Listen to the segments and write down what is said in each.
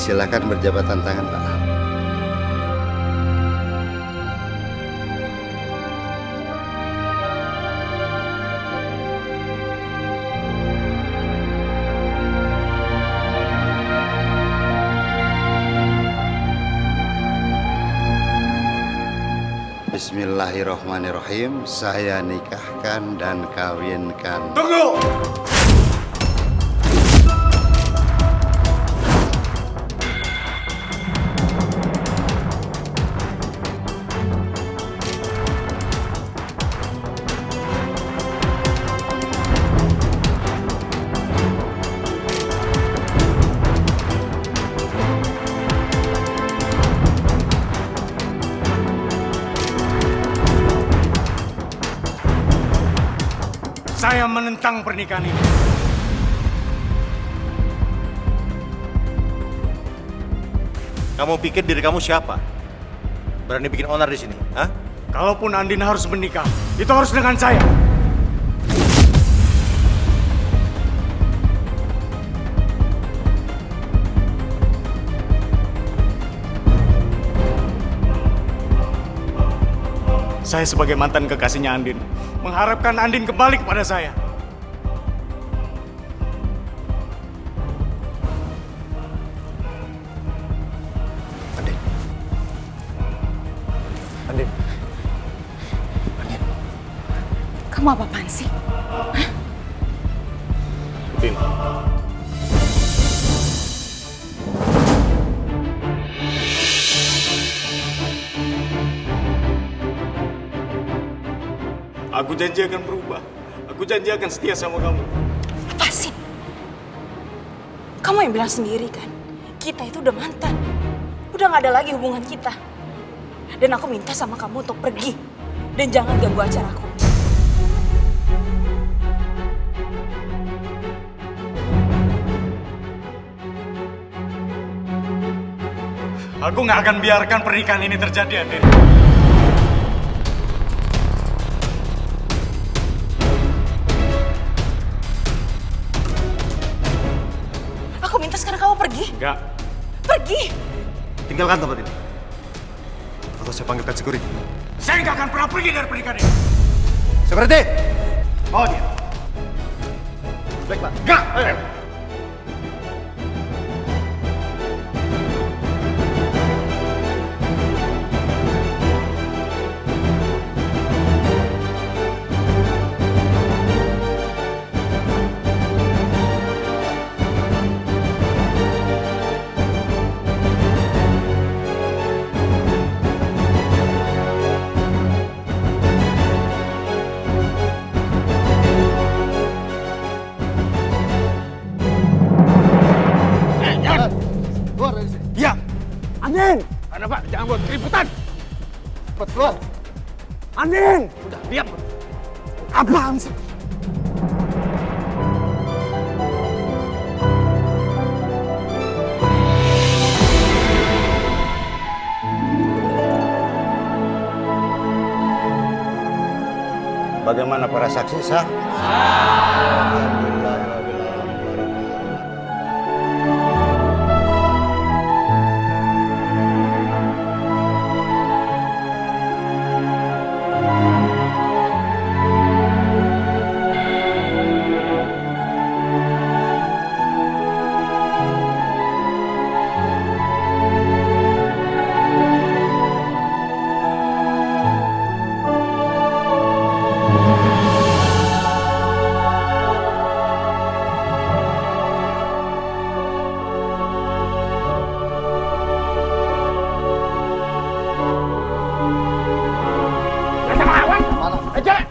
silakan berjabatan tangan, Pak. Bismillahirrahmanirrahim. Saya nikahkan dan kawinkan. Tunggu! Saya menentang pernikahan ini. Kamu pikir diri kamu siapa? Berani bikin onar di sini, hah? Kalaupun Andin harus menikah, itu harus dengan saya. Saya sebagai mantan kekasihnya Andin, mengharapkan Andin kembali kepada saya. Andin. Andin. Andin. Kamu apa-apaan sih? Hah? Udin. Aku janji akan berubah. Aku janji akan setia sama kamu. Lepasin. Kamu yang bilang sendiri kan, kita itu udah mantan. Udah gak ada lagi hubungan kita. Dan aku minta sama kamu untuk pergi. Dan jangan ganggu acaraku. Aku gak akan biarkan pernikahan ini terjadi, Andin. Aku minta sekarang kamu pergi. Enggak. Pergi. Tinggalkan tempat ini. Atau saya panggilkan security. Saya nggak akan pernah pergi dari pernikahan ini. Security! Oh dia. Baik, Pak. Enggak. Keluar dari sini. Iya. Andin! Karena Pak, jangan buat keributan. Cepat keluar. Andin. Udah, diam. Apaan sih? Bagaimana para saksi sah?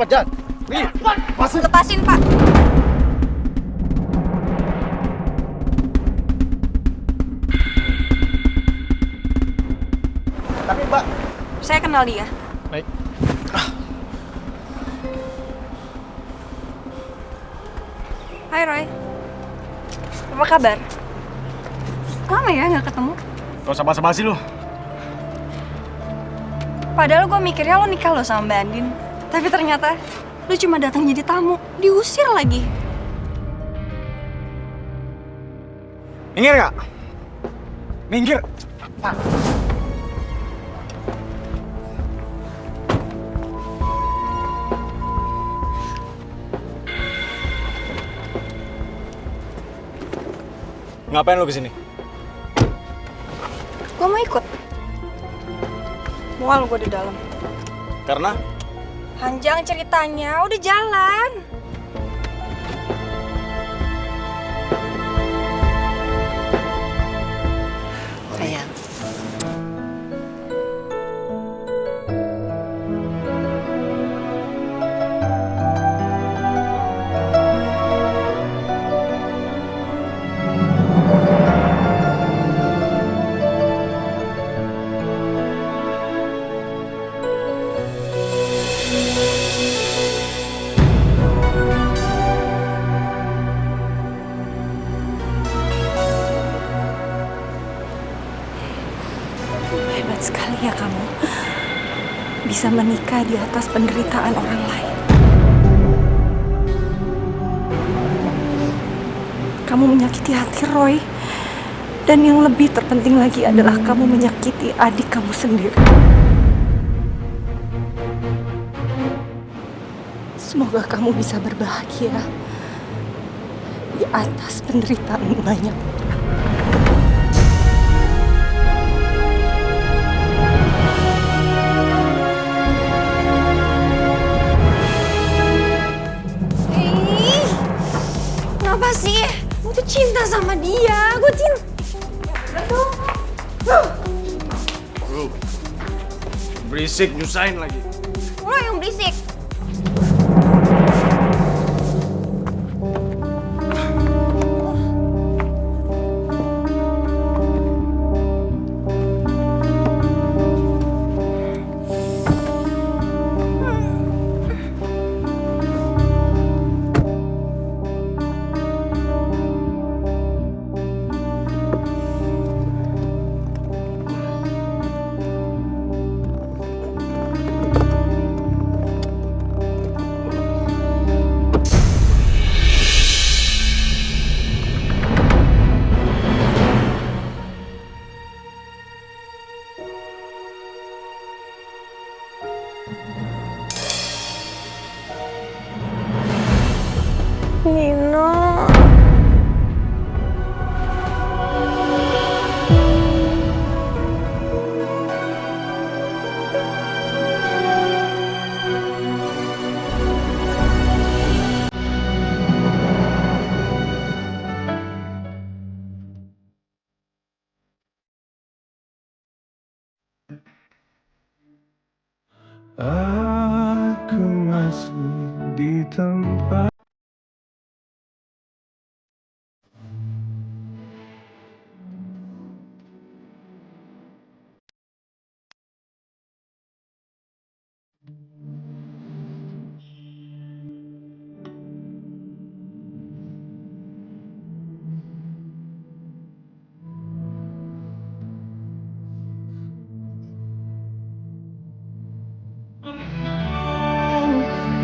Cepat, Jan. Lepasin, Pak. Tapi, Mbak. Saya kenal dia. Baik. Hai, Roy. Apa kabar? Lama ya nggak ketemu? Gak usah basa-basi lu. Padahal gue mikirnya lo nikah lo sama Mbak Andin. Tapi ternyata lo cuma datang jadi tamu, diusir lagi. Ingat gak? Minggir. Ngapain lo kesini? Gue mau ikut. Mual gue di dalam. Karena? Panjang ceritanya, udah jalan. Sayang. Hebat sekali ya kamu. Bisa menikah di atas penderitaan orang lain. Kamu menyakiti hati Roy. Dan yang lebih terpenting lagi adalah kamu menyakiti adik kamu sendiri. Semoga kamu bisa berbahagia di atas penderitaan banyak orang. Kenapa sih? Gue tuh cinta sama dia. Gue cinta. Bro, berisik, nyusahin lagi. Lo yang berisik. Nino. Aku masih di tempat.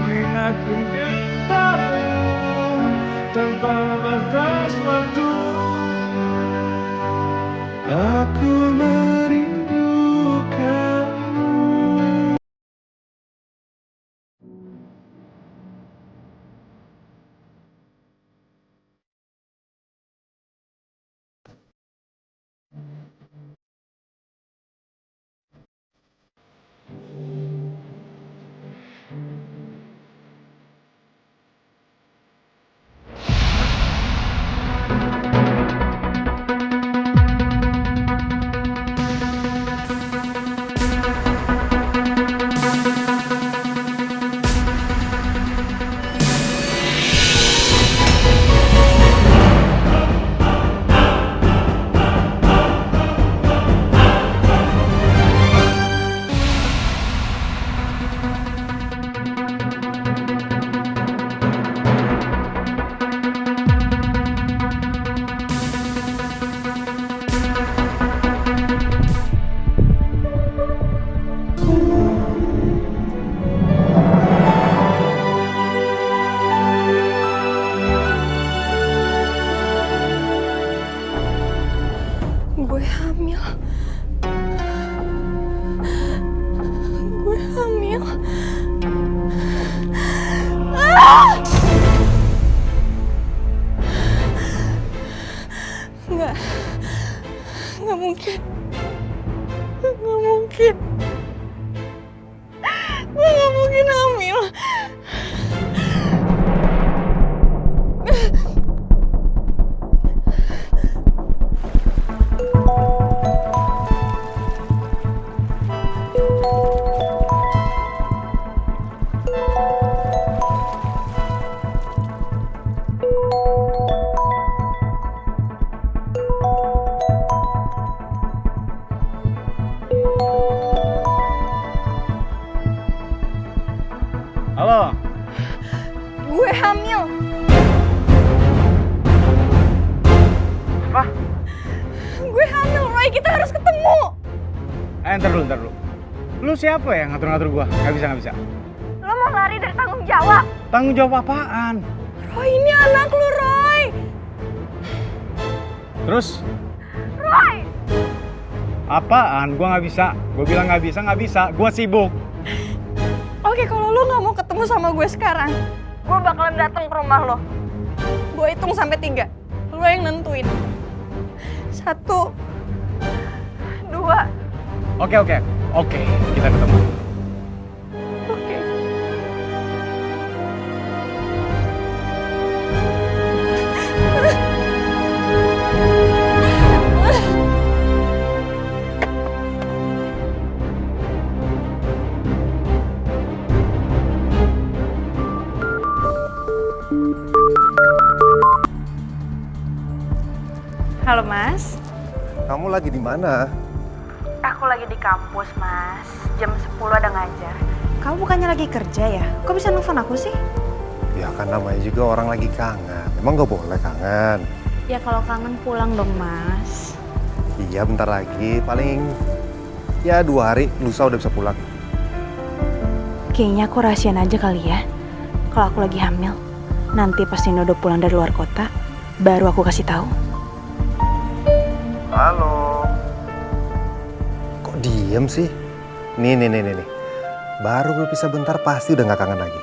Meyakinkan hamil. Gue hamil. Nggak mungkin. Nggak mungkin. Gue nggak mungkin hamil. Halo, Gue hamil. apa? Gue hamil, Roy. Kita harus ketemu. Ntar dulu. Lu siapa ya ngatur-ngatur gua? Gak bisa. Lo mau lari dari tanggung jawab? Tanggung jawab apaan? Roy, ini anak lu, Roy. Terus? Roy! Apaan? Gua nggak bisa. Gua bilang nggak bisa. Gua sibuk. Oke, kalau lo nggak mau ketemu sama gue sekarang, gue bakalan datang ke rumah lo. Gue hitung sampai 3. Lo yang nentuin. 1, 2. Oke. Kita ketemu. Oke. Halo, Mas. Kamu lagi di mana? Aku lagi di kampus, Mas. Jam 10 ada ngajar. Kamu bukannya lagi kerja ya? Kok bisa nelfon aku sih? Ya kan namanya juga orang lagi kangen. Emang nggak boleh kangen? Ya kalau kangen pulang dong, Mas. Iya bentar lagi. Paling ya 2 hari lusa udah bisa pulang. Kayaknya aku rahasian aja kali ya. Kalau aku lagi hamil. Nanti pas Nino udah pulang dari luar kota, baru aku kasih tahu. Halo. Kok diem sih? Nih. Baru berpisah bentar pasti udah nggak kangen lagi.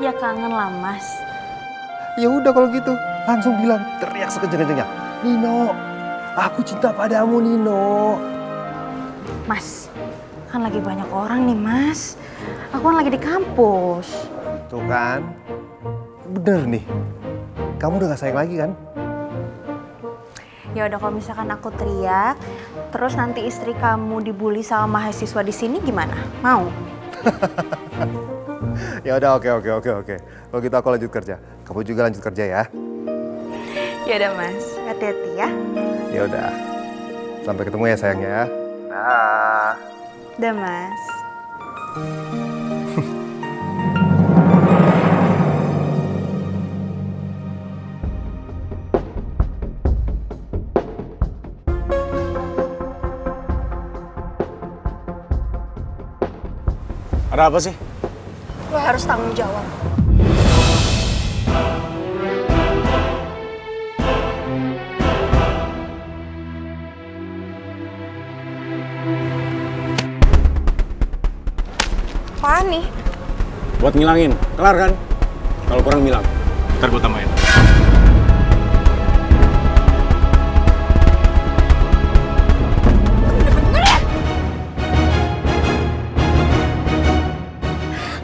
Ya kangen lah, Mas. Ya udah kalau gitu, langsung bilang, teriak sekenceng-kencengnya. Nino, aku cinta padamu, Nino. Mas, kan lagi banyak orang nih, Mas. Aku kan lagi di kampus. Tuh kan, bener nih. Kamu udah gak sayang lagi kan? Ya udah kalau misalkan aku teriak, terus nanti istri kamu dibully sama mahasiswa di sini gimana? Mau? Ya udah, oke. Kalau gitu aku lanjut kerja. Kamu juga lanjut kerja ya. Ya udah, Mas. Hati-hati ya. Ya udah. Sampai ketemu ya sayangnya ya. Dah. Udah, Mas. Ada apa sih? Lo harus tanggung jawab. Apaan nih? Buat ngilangin. Kelar kan? Kalau kurang bilang. Ntar gue tambahin.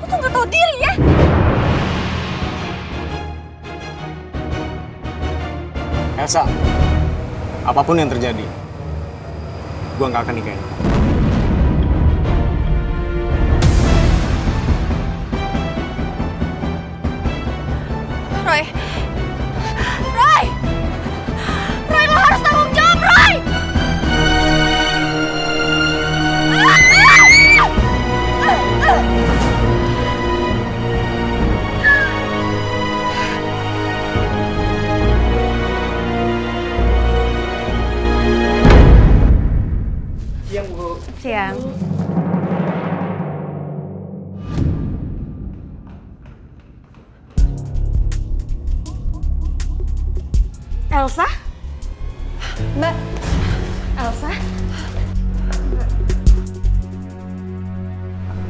Lo tuh gak tau diri ya? Elsa, apapun yang terjadi, gue nggak akan nikahin. Roy! Roy, lo harus tanggung jawab, Roy! Siang. Elsa? Mbak, Elsa?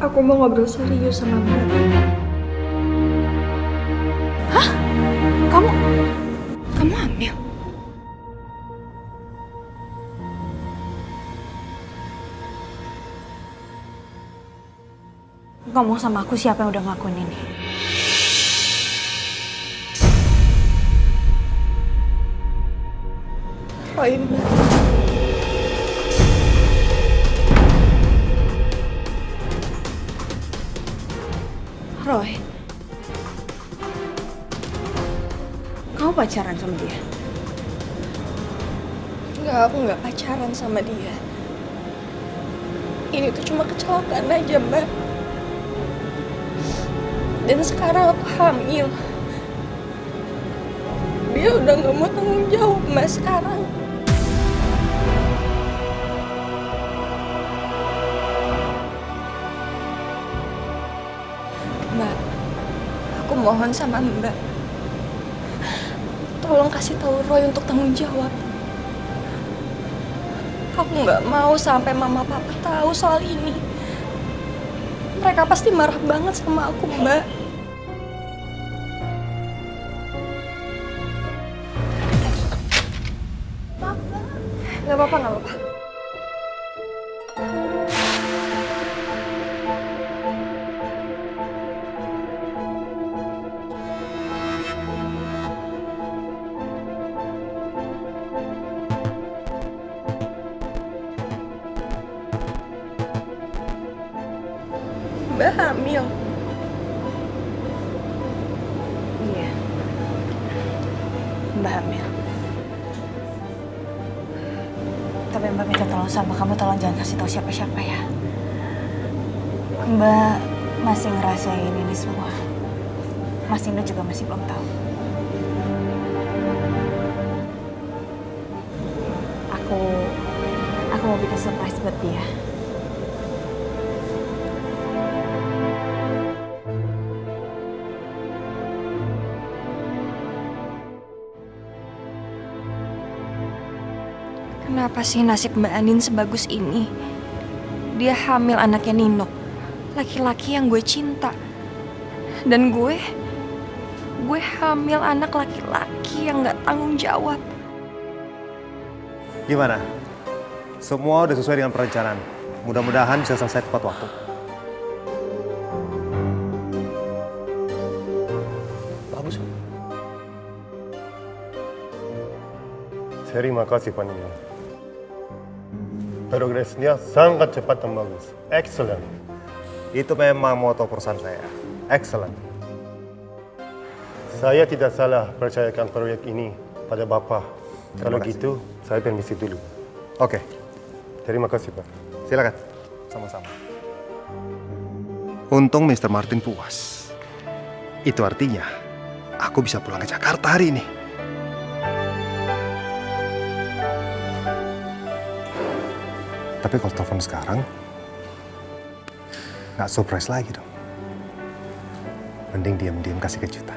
Aku mau ngobrol serius sama Mbak. Hah? Kamu hamil? Ngomong sama aku siapa yang udah ngelakuin ini? Roy, Mbak. Roy, kamu pacaran sama dia? Enggak, aku nggak pacaran sama dia. Ini tuh cuma kecelakaan aja, Mbak. Dan sekarang aku hamil. Dia udah nggak mau tanggung jawab, Mbak, sekarang. Mbak, aku mohon sama Mbak. Tolong kasih tahu Roy untuk tanggung jawab. Aku nggak mau sampai mama papa tahu soal ini. Mereka pasti marah banget sama aku, Mbak. Nggak apa-apa, nggak apa-apa. Mbak hamil. Iya. Mbak hamil. Tapi Mbak minta tolong sama kamu, tolong jangan kasih tahu siapa-siapa ya. Mbak masih ngerasain ini semua. Mas Nino juga masih belum tahu. Aku mau bikin surprise buat dia. Kenapa sih nasib Mbak Andin sebagus ini? Dia hamil anaknya Nino, laki-laki yang gue cinta. Dan gue hamil anak laki-laki yang gak tanggung jawab. Gimana? Semua udah sesuai dengan perencanaan. Mudah-mudahan bisa selesai tepat waktu. Bagus. Terima kasih, Pak Nino. Progresnya sangat cepat dan bagus. Excellent. Itu memang moto perusahaan saya. Excellent. Saya tidak salah percayakan proyek ini pada Bapak. Kalau kasih. gitu, saya permisi dulu. Oke, Terima kasih, Pak. silakan. Sama-sama. Untung Mr. Martin puas. Itu artinya aku bisa pulang ke Jakarta hari ini. Tapi kalau telepon sekarang, nggak surprise lagi dong. Mending diam-diam kasih kejutan.